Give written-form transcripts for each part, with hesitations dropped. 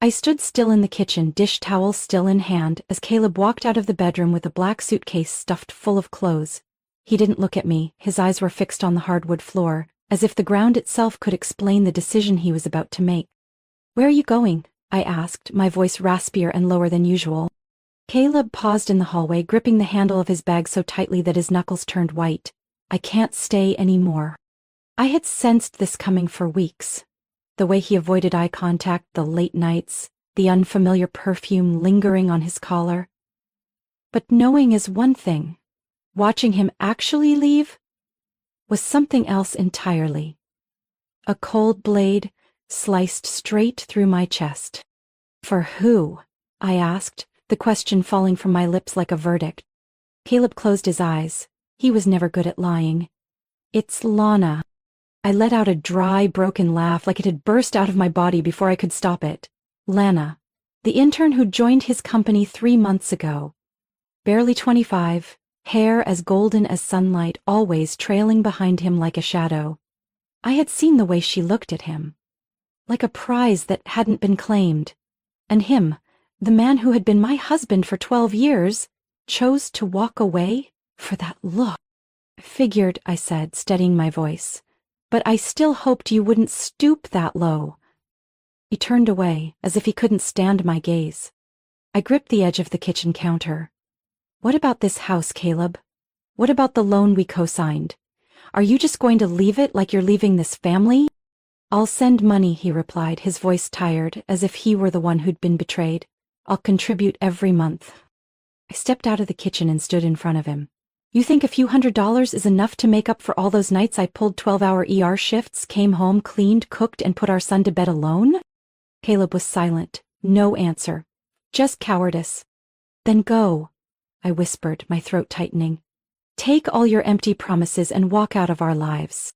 I stood still in the kitchen, dish towel still in hand, as Caleb walked out of the bedroom with a black suitcase stuffed full of clothes. He didn't look at me, his eyes were fixed on the hardwood floor, as if the ground itself could explain the decision he was about to make. "Where are you going?" I asked, my voice raspier and lower than usual. Caleb paused in the hallway, gripping the handle of his bag so tightly that his knuckles turned white. "I can't stay anymore." I had sensed this coming for weeks. The way he avoided eye contact, the late nights, the unfamiliar perfume lingering on his collar. But knowing is one thing. Watching him actually leave was something else entirely. A cold blade sliced straight through my chest. "For who?" I asked, the question falling from my lips like a verdict. Caleb closed his eyes. He was never good at lying. "It's Lana." I let out a dry, broken laugh like it had burst out of my body before I could stop it. Lana, the intern who joined his company 3 months ago. Barely 25, hair as golden as sunlight, always trailing behind him like a shadow. I had seen the way she looked at him. Like a prize that hadn't been claimed. And him, the man who had been my husband for 12 years, chose to walk away for that look. "Figured," I said, steadying my voice. "But I still hoped you wouldn't stoop that low." He turned away, as if he couldn't stand my gaze. I gripped the edge of the kitchen counter. "What about this house, Caleb? What about the loan we co-signed? Are you just going to leave it like you're leaving this family?" "I'll send money," he replied, his voice tired, as if he were the one who'd been betrayed. "I'll contribute every month." I stepped out of the kitchen and stood in front of him. "You think a few $100s is enough to make up for all those nights I pulled 12-hour ER shifts, came home, cleaned, cooked, and put our son to bed alone?" Caleb was silent. No answer. Just cowardice. "Then go," I whispered, my throat tightening. "Take all your empty promises and walk out of our lives."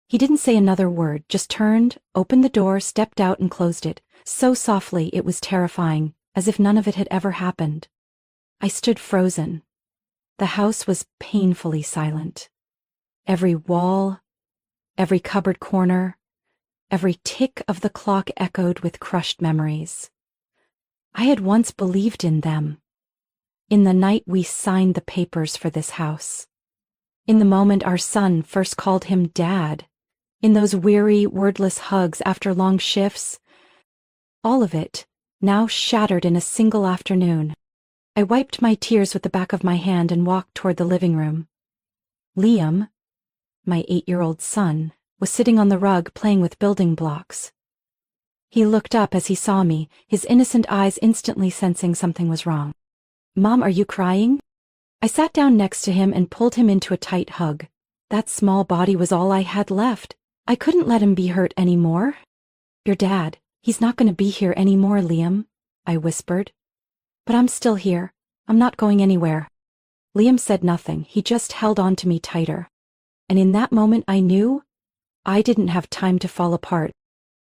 He didn't say another word, just turned, opened the door, stepped out and closed it, so softly it was terrifying, as if none of it had ever happened. I stood frozen. The house was painfully silent. Every wall, every cupboard corner, every tick of the clock echoed with crushed memories. I had once believed in them. In the night we signed the papers for this house. In the moment our son first called him Dad. In those weary, wordless hugs after long shifts. All of it, now shattered in a single afternoon. I wiped my tears with the back of my hand and walked toward the living room. Liam, my 8-year-old son, was sitting on the rug playing with building blocks. He looked up as he saw me, his innocent eyes instantly sensing something was wrong. "Mom, are you crying?" I sat down next to him and pulled him into a tight hug. That small body was all I had left. I couldn't let him be hurt anymore. "Your dad, he's not going to be here anymore, Liam," I whispered. "But I'm still here. I'm not going anywhere." Liam said nothing, he just held on to me tighter. And in that moment I knew I didn't have time to fall apart.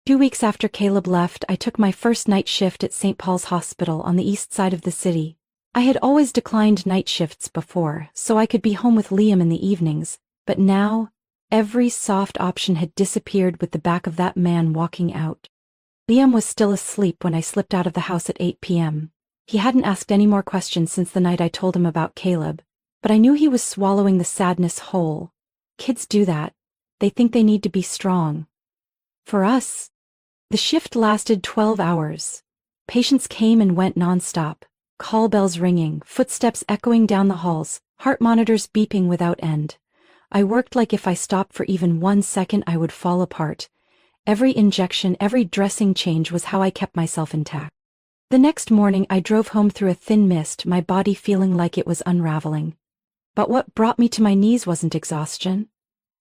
2 weeks after Caleb left, I took my first night shift at St. Paul's Hospital on the east side of the city. I had always declined night shifts before, so I could be home with Liam in the evenings, but now every soft option had disappeared with the back of that man walking out. Liam was still asleep when I slipped out of the house at 8 p.m. He hadn't asked any more questions since the night I told him about Caleb, but I knew he was swallowing the sadness whole. Kids do that. They think they need to be strong. For us, the shift lasted 12 hours. Patients came and went nonstop, call bells ringing, footsteps echoing down the halls, heart monitors beeping without end. I worked like if I stopped for even 1 second I would fall apart. Every injection, every dressing change was how I kept myself intact. The next morning I drove home through a thin mist, my body feeling like it was unraveling. But what brought me to my knees wasn't exhaustion.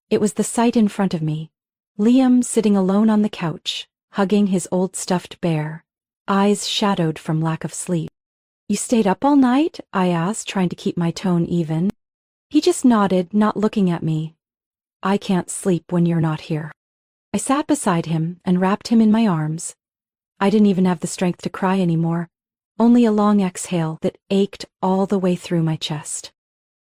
It was the sight in front of me. Liam sitting alone on the couch, hugging his old stuffed bear, eyes shadowed from lack of sleep. "You stayed up all night?" I asked, trying to keep my tone even. He just nodded, not looking at me. "I can't sleep when you're not here." I sat beside him and wrapped him in my arms. I didn't even have the strength to cry anymore, only a long exhale that ached all the way through my chest.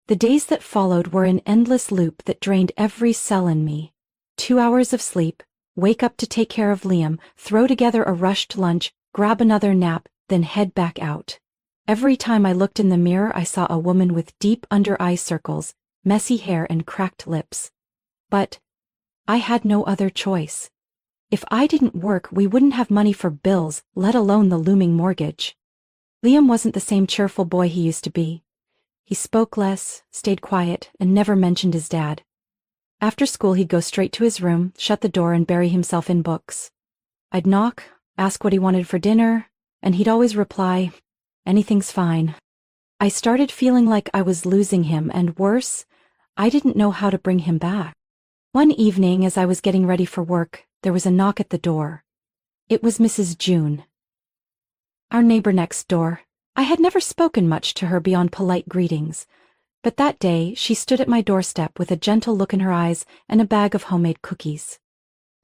The days that followed were an endless loop that drained every cell in me. 2 hours of sleep, wake up to take care of Liam, throw together a rushed lunch, grab another nap, then head back out. Every time I looked in the mirror, I saw a woman with deep under-eye circles, messy hair and cracked lips. But I had no other choice. If I didn't work, we wouldn't have money for bills, let alone the looming mortgage. Liam wasn't the same cheerful boy he used to be. He spoke less, stayed quiet, and never mentioned his dad. After school, he'd go straight to his room, shut the door, and bury himself in books. I'd knock, ask what he wanted for dinner, and he'd always reply, "Anything's fine." I started feeling like I was losing him, and worse, I didn't know how to bring him back. One evening, as I was getting ready for work, there was a knock at the door. It was Mrs. June, our neighbor next door. I had never spoken much to her beyond polite greetings, but that day she stood at my doorstep with a gentle look in her eyes and a bag of homemade cookies.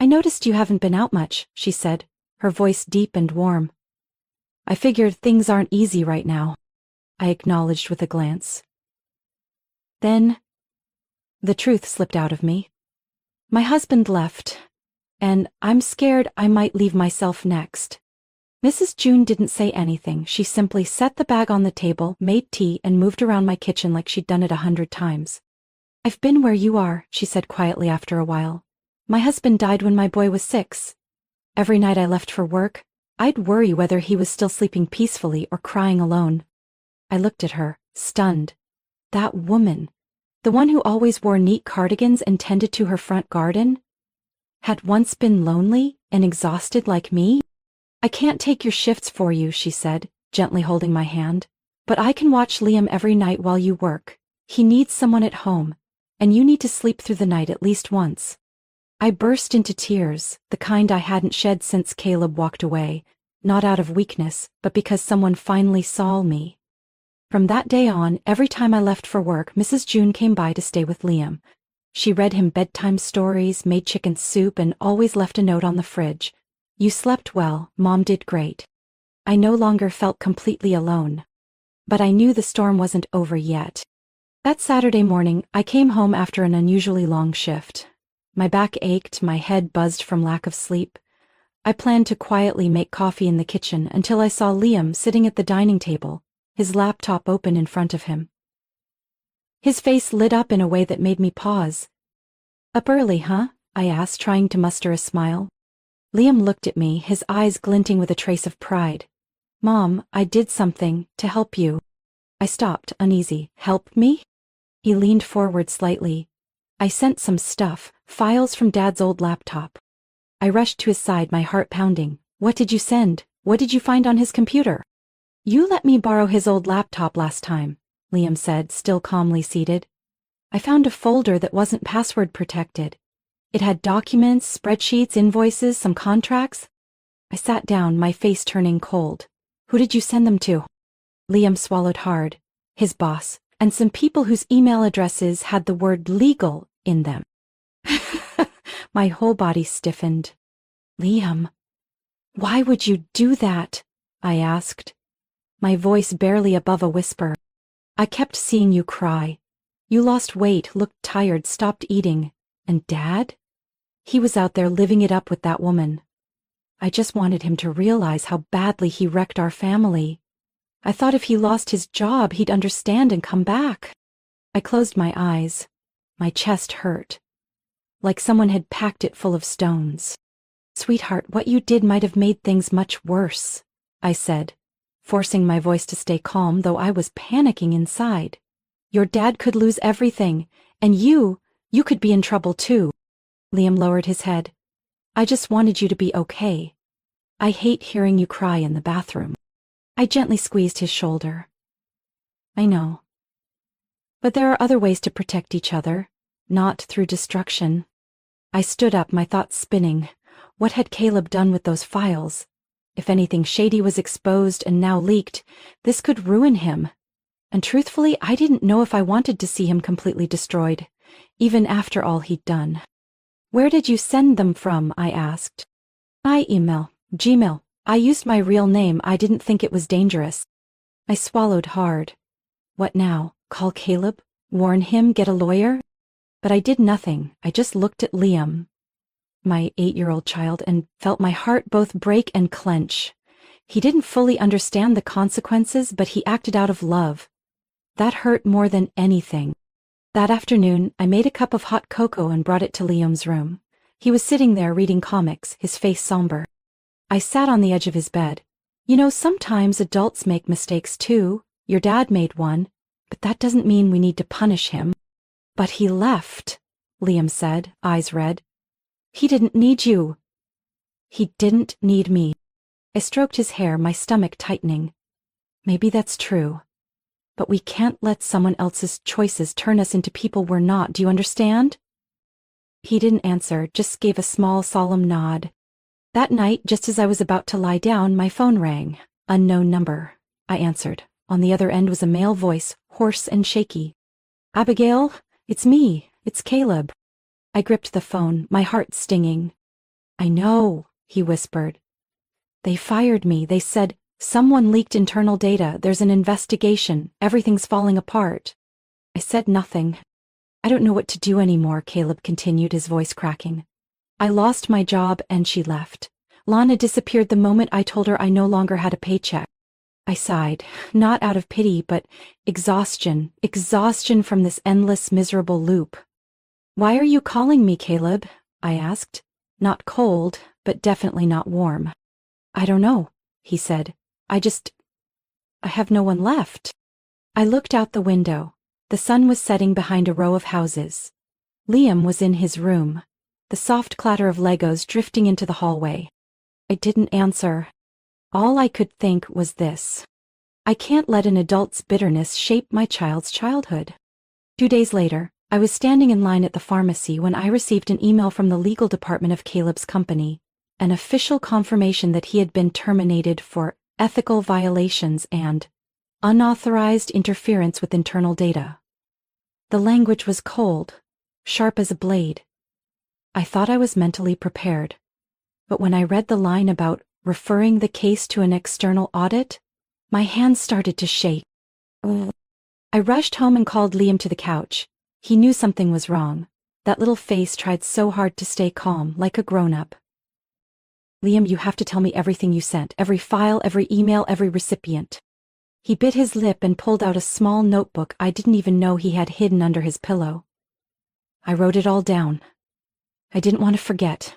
"I noticed you haven't been out much," she said, her voice deep and warm. "I figured things aren't easy right now," I acknowledged with a glance. Then the truth slipped out of me. My husband left, and I'm scared I might leave myself next. Mrs. June didn't say anything. She simply set the bag on the table, made tea, and moved around my kitchen like she'd done it 100 times. "I've been where you are," she said quietly after a while. "My husband died when my boy was 6. Every night I left for work, I'd worry whether he was still sleeping peacefully or crying alone." I looked at her, stunned. That woman, the one who always wore neat cardigans and tended to her front garden, had once been lonely and exhausted like me? "I can't take your shifts for you," she said, gently holding my hand. "But I can watch Liam every night while you work. He needs someone at home, and you need to sleep through the night at least once." I burst into tears, the kind I hadn't shed since Caleb walked away, not out of weakness, but because someone finally saw me. From that day on, every time I left for work, Mrs. June came by to stay with Liam. She read him bedtime stories, made chicken soup, and always left a note on the fridge. "You slept well, Mom did great." I no longer felt completely alone. But I knew the storm wasn't over yet. That Saturday morning, I came home after an unusually long shift. My back ached, my head buzzed from lack of sleep. I planned to quietly make coffee in the kitchen until I saw Liam sitting at the dining table, his laptop open in front of him. His face lit up in a way that made me pause. "Up early, huh?" I asked, trying to muster a smile. Liam looked at me, his eyes glinting with a trace of pride. "Mom, I did something to help you." I stopped, uneasy. "Help me?" He leaned forward slightly. "I sent some stuff, files from Dad's old laptop." I rushed to his side, my heart pounding. "What did you send? What did you find on his computer?" "You let me borrow his old laptop last time," Liam said, still calmly seated. "I found a folder that wasn't password protected. It had documents, spreadsheets, invoices, some contracts." I sat down, my face turning cold. "Who did you send them to?" Liam swallowed hard. "His boss, and some people whose email addresses had the word legal in them." My whole body stiffened. "Liam, why would you do that?" I asked, my voice barely above a whisper. "I kept seeing you cry. You lost weight, looked tired, stopped eating. And Dad? He was out there living it up with that woman. I just wanted him to realize how badly he wrecked our family. I thought if he lost his job, he'd understand and come back." I closed my eyes. My chest hurt, like someone had packed it full of stones. "Sweetheart, what you did might have made things much worse," I said, forcing my voice to stay calm, though I was panicking inside. "Your dad could lose everything, and you could be in trouble too." Liam lowered his head. "I just wanted you to be okay. I hate hearing you cry in the bathroom." I gently squeezed his shoulder. "I know. But there are other ways to protect each other, not through destruction." I stood up, my thoughts spinning. What had Caleb done with those files? If anything shady was exposed and now leaked, this could ruin him. And truthfully, I didn't know if I wanted to see him completely destroyed, even after all he'd done. "Where did you send them from?" I asked. "My email, Gmail. I used my real name. I didn't think it was dangerous." I swallowed hard. What now? Call Caleb? Warn him? Get a lawyer? But I did nothing. I just looked at Liam, my 8-year-old child, and felt my heart both break and clench. He didn't fully understand the consequences, but he acted out of love. That hurt more than anything. That afternoon, I made a cup of hot cocoa and brought it to Liam's room. He was sitting there reading comics, his face somber. I sat on the edge of his bed. You know, sometimes adults make mistakes too. Your dad made one, but that doesn't mean we need to punish him. But he left, Liam said, eyes red. He didn't need you. He didn't need me. I stroked his hair, my stomach tightening. Maybe that's true. But we can't let someone else's choices turn us into people we're not, do you understand? He didn't answer, just gave a small, solemn nod. That night, just as I was about to lie down, my phone rang. Unknown number. I answered. On the other end was a male voice, hoarse and shaky. Abigail, it's me. It's Caleb. I gripped the phone, my heart stinging. I know, he whispered. They fired me. They said, someone leaked internal data. There's an investigation. Everything's falling apart. I said nothing. I don't know what to do anymore, Caleb continued, his voice cracking. I lost my job and she left. Lana disappeared the moment I told her I no longer had a paycheck. I sighed, not out of pity, but exhaustion from this endless, miserable loop. Why are you calling me, Caleb? I asked. Not cold, but definitely not warm. I don't know, he said. I have no one left. I looked out the window. The sun was setting behind a row of houses. Liam was in his room, the soft clatter of Legos drifting into the hallway. I didn't answer. All I could think was this. I can't let an adult's bitterness shape my child's childhood. 2 days later, I was standing in line at the pharmacy when I received an email from the legal department of Caleb's company, an official confirmation that he had been terminated for ethical violations and unauthorized interference with internal data. The language was cold, sharp as a blade. I thought I was mentally prepared, but when I read the line about referring the case to an external audit, my hands started to shake. I rushed home and called Liam to the couch. He knew something was wrong. That little face tried so hard to stay calm, like a grown-up. Liam, you have to tell me everything you sent, every file, every email, every recipient. He bit his lip and pulled out a small notebook I didn't even know he had hidden under his pillow. I wrote it all down. I didn't want to forget.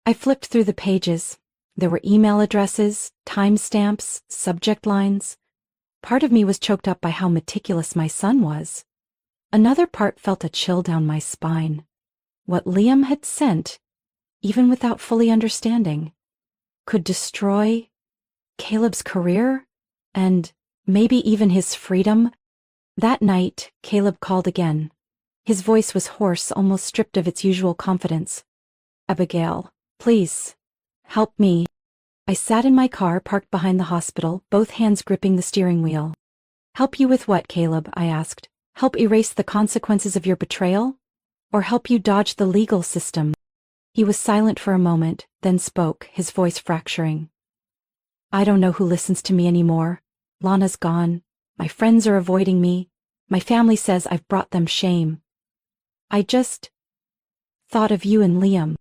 I flipped through the pages. There were email addresses, timestamps, subject lines. Part of me was choked up by how meticulous my son was. Another part felt a chill down my spine. What Liam had sent, even without fully understanding, could destroy Caleb's career and maybe even his freedom. That night, Caleb called again. His voice was hoarse, almost stripped of its usual confidence. Abigail, please, help me. I sat in my car parked behind the hospital, both hands gripping the steering wheel. Help you with what, Caleb? I asked. Help erase the consequences of your betrayal? Or help you dodge the legal system? He was silent for a moment, then spoke, his voice fracturing. I don't know who listens to me anymore. Lana's gone. My friends are avoiding me. My family says I've brought them shame. I just thought of you and Liam.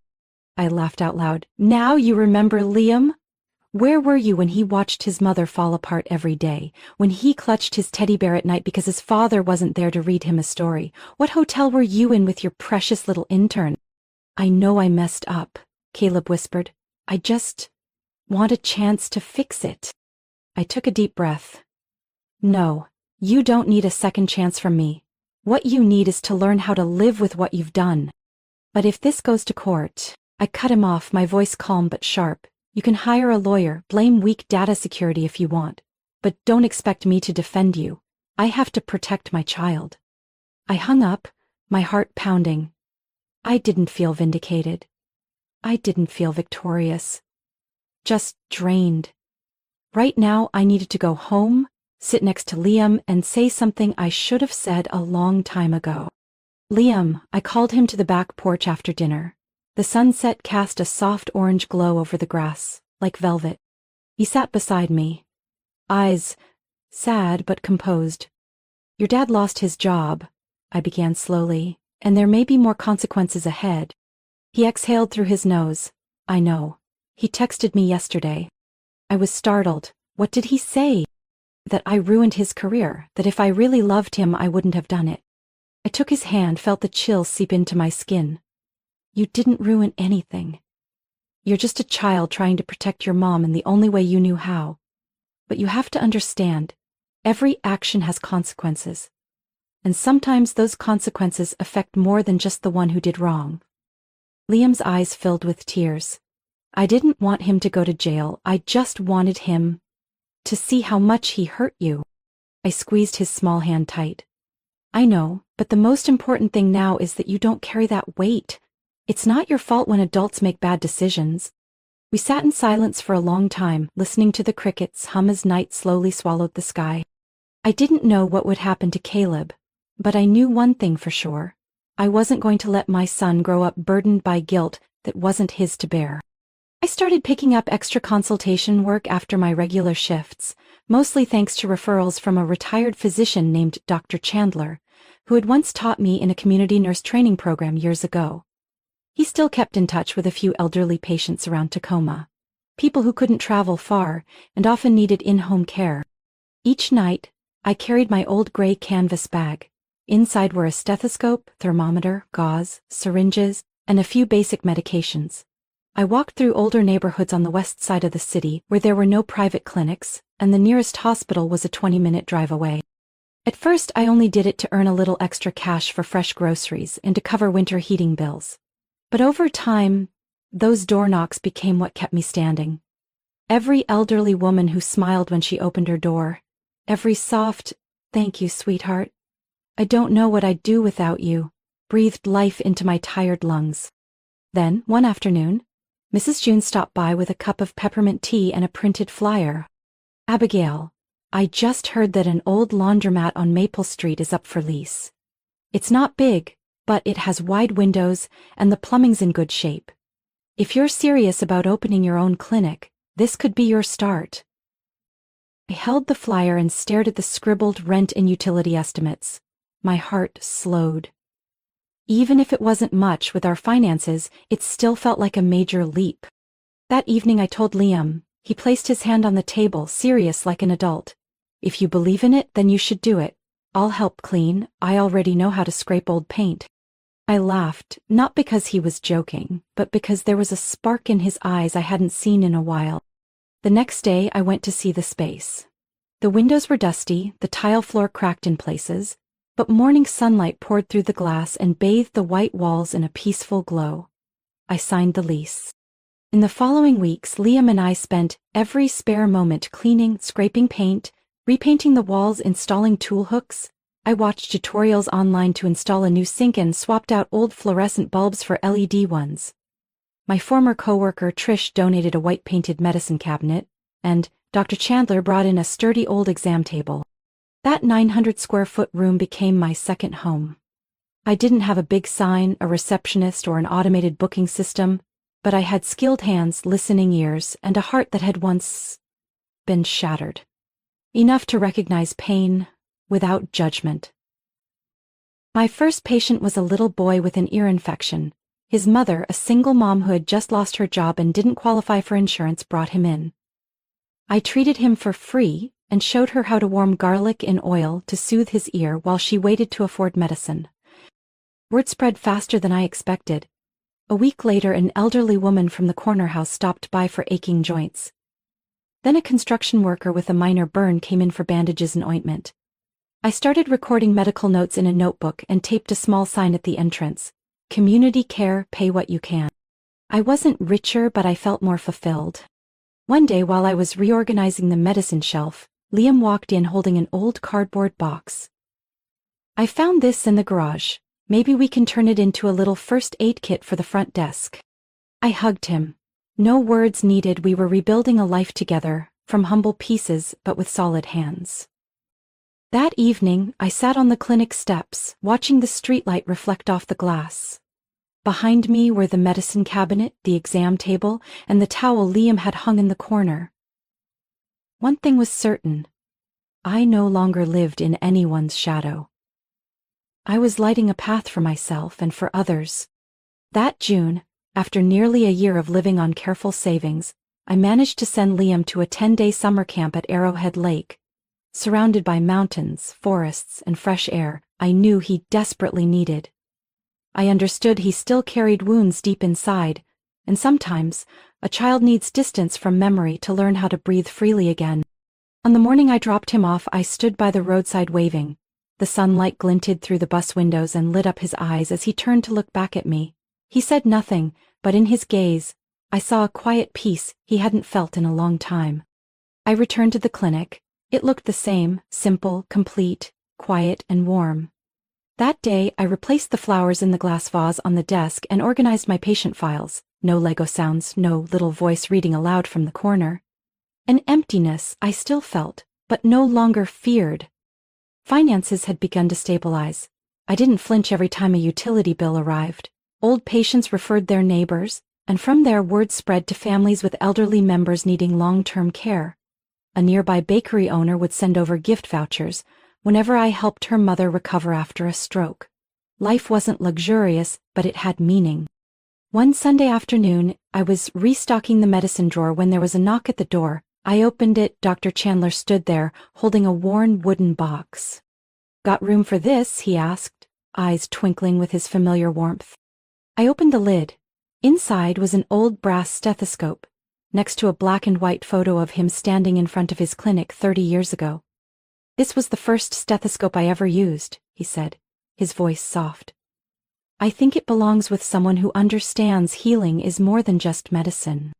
I laughed out loud. Now you remember Liam? Where were you when he watched his mother fall apart every day? When he clutched his teddy bear at night because his father wasn't there to read him a story? What hotel were you in with your precious little intern? I know I messed up, Caleb whispered. I just want a chance to fix it. I took a deep breath. No, you don't need a second chance from me. What you need is to learn how to live with what you've done. But if this goes to court, I cut him off, my voice calm but sharp. You can hire a lawyer, blame weak data security if you want, but don't expect me to defend you. I have to protect my child. I hung up, my heart pounding. I didn't feel vindicated. I didn't feel victorious. Just drained. Right now, I needed to go home, sit next to Liam, and say something I should have said a long time ago. Liam, I called him to the back porch after dinner. The sunset cast a soft orange glow over the grass, like velvet. He sat beside me, eyes sad but composed. Your dad lost his job, I began slowly, and there may be more consequences ahead. He exhaled through his nose. I know. He texted me yesterday. I was startled. What did he say? That I ruined his career, that if I really loved him I wouldn't have done it. I took his hand, felt the chill seep into my skin. You didn't ruin anything. You're just a child trying to protect your mom in the only way you knew how. But you have to understand, every action has consequences. And sometimes those consequences affect more than just the one who did wrong. Liam's eyes filled with tears. I didn't want him to go to jail, I just wanted him to see how much he hurt you. I squeezed his small hand tight. I know, but the most important thing now is that you don't carry that weight. It's not your fault when adults make bad decisions. We sat in silence for a long time, listening to the crickets hum as night slowly swallowed the sky. I didn't know what would happen to Caleb, but I knew one thing for sure. I wasn't going to let my son grow up burdened by guilt that wasn't his to bear. I started picking up extra consultation work after my regular shifts, mostly thanks to referrals from a retired physician named Dr. Chandler, who had once taught me in a community nurse training program years ago. He still kept in touch with a few elderly patients around Tacoma, people who couldn't travel far and often needed in-home care. Each night, I carried my old gray canvas bag. Inside were a stethoscope, thermometer, gauze, syringes, and a few basic medications. I walked through older neighborhoods on the west side of the city where there were no private clinics, and the nearest hospital was a 20-minute drive away. At first, I only did it to earn a little extra cash for fresh groceries and to cover winter heating bills. But over time, those door knocks became what kept me standing. Every elderly woman who smiled when she opened her door, every soft, "Thank you, sweetheart. I don't know what I'd do without you," breathed life into my tired lungs. Then, one afternoon, Mrs. June stopped by with a cup of peppermint tea and a printed flyer. "Abigail, I just heard that an old laundromat on Maple Street is up for lease. It's not big, but it has wide windows and the plumbing's in good shape. If you're serious about opening your own clinic, this could be your start." I held the flyer and stared at the scribbled rent and utility estimates. My heart slowed. Even if it wasn't much with our finances, it still felt like a major leap. That evening I told Liam. He placed his hand on the table, serious like an adult. "If you believe in it, then you should do it. I'll help clean, I already know how to scrape old paint." I laughed, not because he was joking, but because there was a spark in his eyes I hadn't seen in a while. The next day I went to see the space. The windows were dusty, the tile floor cracked in places, but morning sunlight poured through the glass and bathed the white walls in a peaceful glow. I signed the lease. In the following weeks, Liam and I spent every spare moment cleaning, scraping paint, repainting the walls, installing tool hooks. I watched tutorials online to install a new sink and swapped out old fluorescent bulbs for LED ones. My former coworker Trish donated a white-painted medicine cabinet, and Dr. Chandler brought in a sturdy old exam table. That 900-square-foot room became my second home. I didn't have a big sign, a receptionist, or an automated booking system, but I had skilled hands, listening ears, and a heart that had once been shattered. Enough to recognize pain without judgment. My first patient was a little boy with an ear infection. His mother, a single mom who had just lost her job and didn't qualify for insurance, brought him in. I treated him for free and showed her how to warm garlic in oil to soothe his ear while she waited to afford medicine. Word spread faster than I expected. A week later, an elderly woman from the corner house stopped by for aching joints. Then a construction worker with a minor burn came in for bandages and ointment. I started recording medical notes in a notebook and taped a small sign at the entrance. "Community care, pay what you can." I wasn't richer, but I felt more fulfilled. One day while I was reorganizing the medicine shelf, Liam walked in holding an old cardboard box. "I found this in the garage. Maybe we can turn it into a little first aid kit for the front desk." I hugged him. No words needed, we were rebuilding a life together, from humble pieces but with solid hands. That evening, I sat on the clinic steps, watching the streetlight reflect off the glass. Behind me were the medicine cabinet, the exam table, and the towel Liam had hung in the corner. One thing was certain. I no longer lived in anyone's shadow. I was lighting a path for myself and for others. That June, after nearly a year of living on careful savings, I managed to send Liam to a 10-day summer camp at Arrowhead Lake. Surrounded by mountains, forests, and fresh air, I knew he desperately needed. I understood he still carried wounds deep inside, and sometimes, a child needs distance from memory to learn how to breathe freely again. On the morning I dropped him off, I stood by the roadside waving. The sunlight glinted through the bus windows and lit up his eyes as he turned to look back at me. He said nothing, but in his gaze, I saw a quiet peace he hadn't felt in a long time. I returned to the clinic. It looked the same, simple, complete, quiet, and warm. That day, I replaced the flowers in the glass vase on the desk and organized my patient files. No Lego sounds, no little voice reading aloud from the corner. An emptiness I still felt, but no longer feared. Finances had begun to stabilize. I didn't flinch every time a utility bill arrived. Old patients referred their neighbors, and from there word spread to families with elderly members needing long-term care. A nearby bakery owner would send over gift vouchers whenever I helped her mother recover after a stroke. Life wasn't luxurious, but it had meaning. One Sunday afternoon, I was restocking the medicine drawer when there was a knock at the door. I opened it. Dr. Chandler stood there, holding a worn wooden box. "Got room for this?" he asked, eyes twinkling with his familiar warmth. I opened the lid. Inside was an old brass stethoscope, next to a black and white photo of him standing in front of his clinic 30 years ago. "This was the first stethoscope I ever used," he said, his voice soft. "I think it belongs with someone who understands healing is more than just medicine."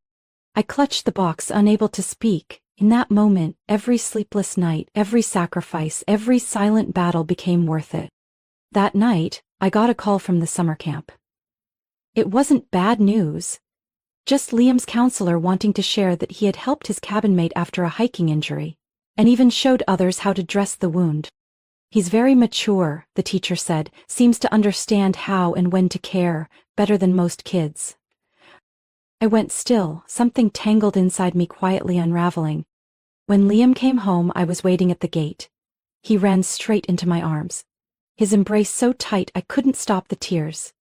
I clutched the box, unable to speak. In that moment, every sleepless night, every sacrifice, every silent battle became worth it. That night, I got a call from the summer camp. It wasn't bad news. Just Liam's counselor wanting to share that he had helped his cabin mate after a hiking injury, and even showed others how to dress the wound. "He's very mature," the teacher said, "seems to understand how and when to care, better than most kids." I went still, something tangled inside me quietly unraveling. When Liam came home, I was waiting at the gate. He ran straight into my arms, his embrace so tight I couldn't stop the tears.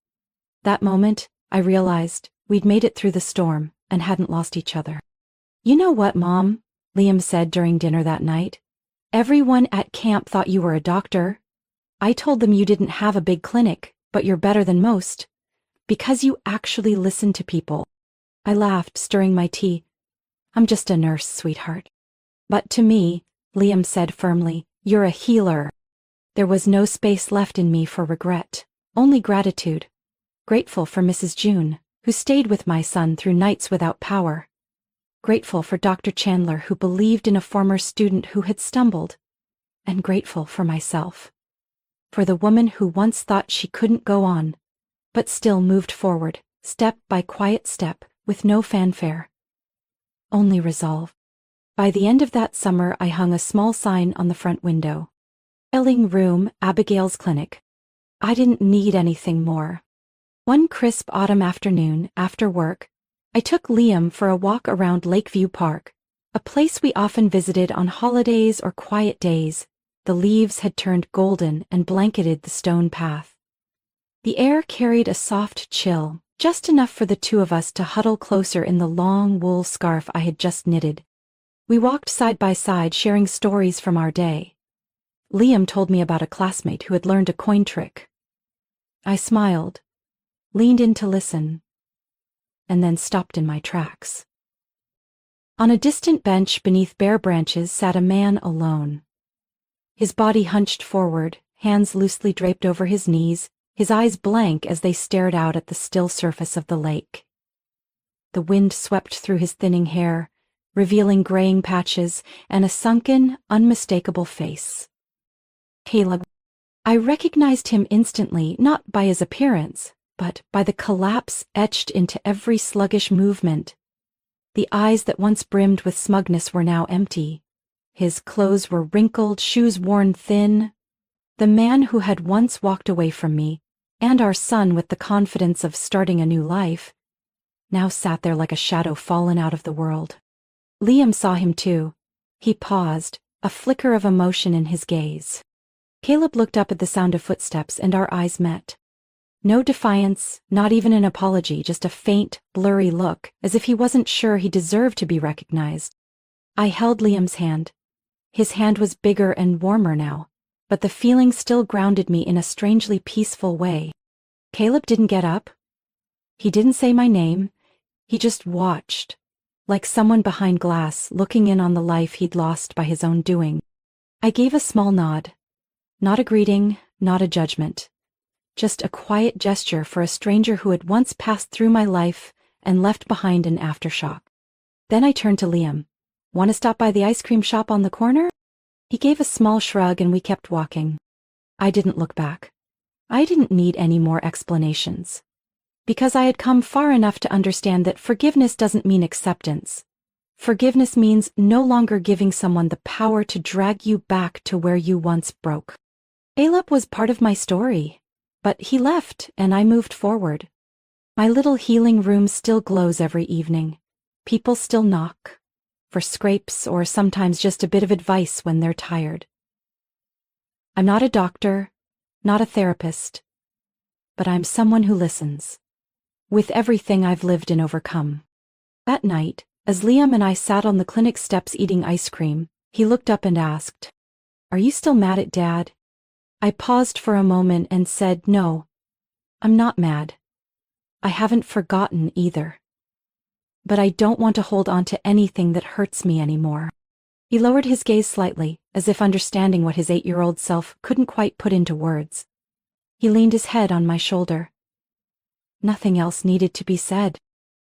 That moment, I realized we'd made it through the storm and hadn't lost each other. "You know what, Mom?" Liam said during dinner that night. "Everyone at camp thought you were a doctor. I told them you didn't have a big clinic, but you're better than most. Because you actually listen to people." I laughed, stirring my tea. "I'm just a nurse, sweetheart." "But to me," Liam said firmly, "you're a healer." There was no space left in me for regret, only gratitude. Grateful for Mrs. June, who stayed with my son through nights without power. Grateful for Dr. Chandler, who believed in a former student who had stumbled. And grateful for myself. For the woman who once thought she couldn't go on, but still moved forward, step by quiet step, with no fanfare. Only resolve. By the end of that summer, I hung a small sign on the front window. "Elling Room, Abigail's Clinic." I didn't need anything more. One crisp autumn afternoon, after work, I took Liam for a walk around Lakeview Park, a place we often visited on holidays or quiet days. The leaves had turned golden and blanketed the stone path. The air carried a soft chill, just enough for the two of us to huddle closer in the long wool scarf I had just knitted. We walked side by side, sharing stories from our day. Liam told me about a classmate who had learned a coin trick. I smiled, leaned in to listen, and then stopped in my tracks. On a distant bench beneath bare branches sat a man alone. His body hunched forward, hands loosely draped over his knees, his eyes blank as they stared out at the still surface of the lake. The wind swept through his thinning hair, revealing graying patches and a sunken, unmistakable face. Caleb. I recognized him instantly, not by his appearance, but by the collapse etched into every sluggish movement. The eyes that once brimmed with smugness were now empty. His clothes were wrinkled, shoes worn thin. The man who had once walked away from me, and our son with the confidence of starting a new life, now sat there like a shadow fallen out of the world. Liam saw him too. He paused, a flicker of emotion in his gaze. Caleb looked up at the sound of footsteps, and our eyes met. No defiance, not even an apology, just a faint, blurry look, as if he wasn't sure he deserved to be recognized. I held Liam's hand. His hand was bigger and warmer now, but the feeling still grounded me in a strangely peaceful way. Caleb didn't get up. He didn't say my name. He just watched, like someone behind glass looking in on the life he'd lost by his own doing. I gave a small nod. Not a greeting, not a judgment. Just a quiet gesture for a stranger who had once passed through my life and left behind an aftershock. Then I turned to Liam. Want to stop by the ice cream shop on the corner? He gave a small shrug and we kept walking. I didn't look back. I didn't need any more explanations. Because I had come far enough to understand that forgiveness doesn't mean acceptance. Forgiveness means no longer giving someone the power to drag you back to where you once broke. Caleb was part of my story. But he left, and I moved forward. My little healing room still glows every evening. People still knock, for scrapes or sometimes just a bit of advice when they're tired. I'm not a doctor, not a therapist, but I'm someone who listens, with everything I've lived and overcome. That night, as Liam and I sat on the clinic steps eating ice cream, he looked up and asked, "Are you still mad at Dad?" I paused for a moment and said, "No, I'm not mad. I haven't forgotten either. But I don't want to hold on to anything that hurts me anymore." He lowered his gaze slightly, as if understanding what his 8-year-old self couldn't quite put into words. He leaned his head on my shoulder. Nothing else needed to be said.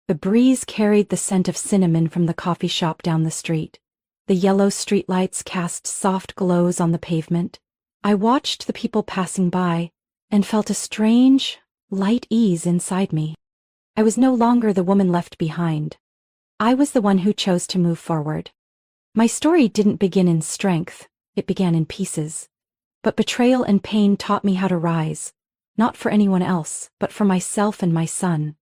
The breeze carried the scent of cinnamon from the coffee shop down the street. The yellow streetlights cast soft glows on the pavement. I watched the people passing by and felt a strange, light ease inside me. I was no longer the woman left behind. I was the one who chose to move forward. My story didn't begin in strength, it began in pieces. But betrayal and pain taught me how to rise, not for anyone else, but for myself and my son.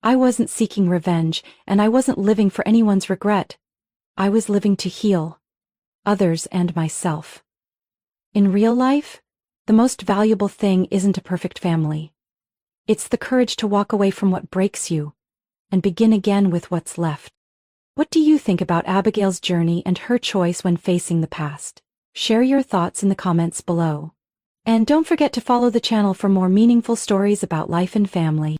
I wasn't seeking revenge, and I wasn't living for anyone's regret. I was living to heal others and myself. In real life, the most valuable thing isn't a perfect family. It's the courage to walk away from what breaks you and begin again with what's left. What do you think about Abigail's journey and her choice when facing the past? Share your thoughts in the comments below. And don't forget to follow the channel for more meaningful stories about life and family.